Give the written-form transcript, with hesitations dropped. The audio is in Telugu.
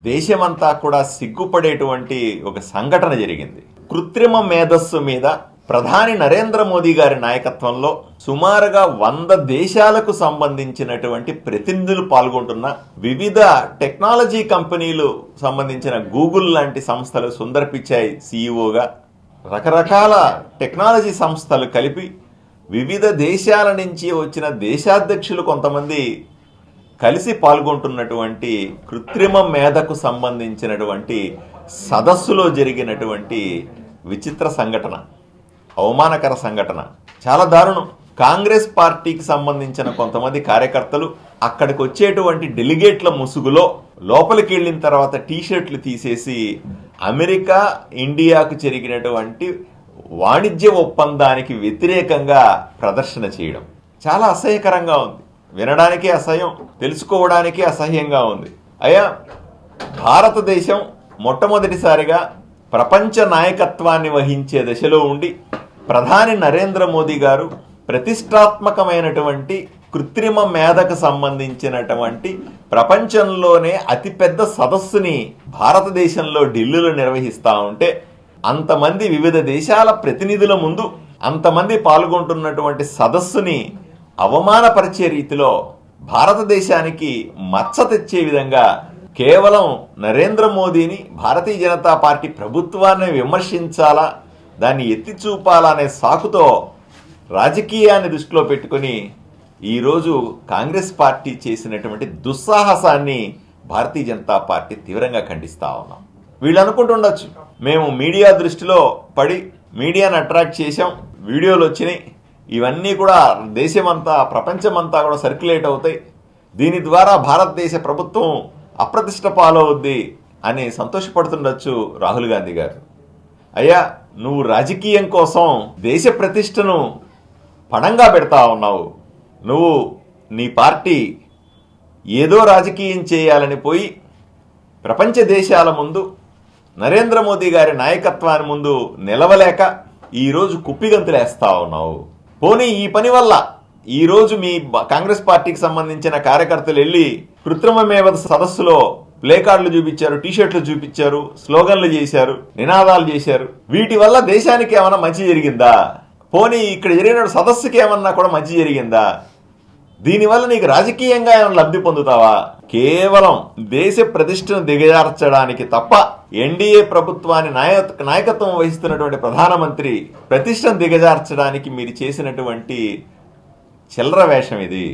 దేశమంతా కూడా సిగ్గుపడేటువంటి ఒక సంఘటన జరిగింది. కృత్రిమ మేధస్సు మీద ప్రధాని నరేంద్ర మోదీ గారి నాయకత్వంలో సుమారుగా 100 దేశాలకు సంబంధించినటువంటి ప్రతినిధులు పాల్గొంటున్న వివిధ టెక్నాలజీ కంపెనీలు సంబంధించిన గూగుల్ లాంటి సంస్థలు, సుందర్ పిచాయ్ సీఈఓగా రకరకాల టెక్నాలజీ సంస్థలు కలిపి వివిధ దేశాల నుంచి వచ్చిన దేశాధ్యక్షులు కొంతమంది కలిసి పాల్గొంటున్నటువంటి కృత్రిమ మేధకు సంబంధించినటువంటి సదస్సులో జరిగినటువంటి విచిత్ర సంఘటన, అవమానకర సంఘటన, చాలా దారుణం. కాంగ్రెస్ పార్టీకి సంబంధించిన కొంతమంది కార్యకర్తలు అక్కడికి వచ్చేటువంటి డెలిగేట్ల ముసుగులో లోపలికి వెళ్ళిన తర్వాత టీషర్ట్లు తీసేసి అమెరికా ఇండియాకు జరిగినటువంటి వాణిజ్య ఒప్పందానికి వ్యతిరేకంగా ప్రదర్శన చేయడం చాలా అసహ్యకరంగా ఉంది. వినడానికి అసహ్యం, తెలుసుకోవడానికి అసహ్యంగా ఉంది. అయ్యా, భారతదేశం మొట్టమొదటిసారిగా ప్రపంచ నాయకత్వాన్ని వహించే దశలో ఉండి ప్రధాని నరేంద్ర మోదీ గారు ప్రతిష్టాత్మకమైనటువంటి కృత్రిమ మేధకు సంబంధించినటువంటి ప్రపంచంలోనే అతిపెద్ద సదస్సుని భారతదేశంలో ఢిల్లీలో నిర్వహిస్తూ ఉంటే అంతమంది వివిధ దేశాల ప్రతినిధుల ముందు అంతమంది పాల్గొంటున్నటువంటి సదస్సుని అవమానపరిచే రీతిలో భారతదేశానికి మచ్చ తెచ్చే విధంగా కేవలం నరేంద్ర మోదీని, భారతీయ జనతా పార్టీ ప్రభుత్వాన్ని విమర్శించాలా, దాన్ని ఎత్తి చూపాలా అనే సాకుతో రాజకీయాన్ని దృష్టిలో పెట్టుకుని ఈరోజు కాంగ్రెస్ పార్టీ చేసినటువంటి దుస్సాహసాన్ని భారతీయ జనతా పార్టీ తీవ్రంగా ఖండిస్తా ఉన్నాం. వీళ్ళు అనుకుంటుండొచ్చు, మేము మీడియా దృష్టిలో పడి మీడియాను అట్రాక్ట్ చేశాం, వీడియోలు వచ్చినాయి, ఇవన్నీ కూడా దేశమంతా ప్రపంచమంతా కూడా సర్క్యులేట్ అవుతాయి, దీని ద్వారా భారతదేశ ప్రభుత్వం అప్రతిష్ట పాలవుద్ది అని సంతోషపడుతుండొచ్చు రాహుల్ గాంధీ గారు. అయ్యా, నువ్వు రాజకీయం కోసం దేశ ప్రతిష్టను పణంగా పెడతా ఉన్నావు. నువ్వు, నీ పార్టీ ఏదో రాజకీయం చేయాలని పోయి ప్రపంచ దేశాల ముందు నరేంద్ర మోదీ గారి నాయకత్వాన్ని ముందు నిలవలేక ఈరోజు కుప్పిగంతులేస్తా ఉన్నావు. పోనీ ఈ పని వల్ల ఈరోజు మీ కాంగ్రెస్ పార్టీకి సంబంధించిన కార్యకర్తలు వెళ్ళి కృత్రిమ మేధ సదస్సులో ప్లే కార్డులు చూపించారు, టీషర్ట్లు చూపించారు, స్లోగన్లు చేశారు, నినాదాలు చేశారు. వీటి వల్ల దేశానికి ఏమన్నా మంచి జరిగిందా? పోనీ ఇక్కడ జరిగిన సదస్సుకి ఏమన్నా కూడా మంచి జరిగిందా? దీనివల్ల నీకు రాజకీయంగా ఏమైనా లబ్ధి పొందుతావా? కేవలం దేశ ప్రతిష్టను దిగజార్చడానికి తప్ప ఎన్డీఏ ప్రభుత్వాన్ని నాయకత్వం వహిస్తున్నటువంటి ప్రధానమంత్రి ప్రతిష్టను దిగజార్చడానికి మీరు చేసినటువంటి చిల్లర వేషం ఇది.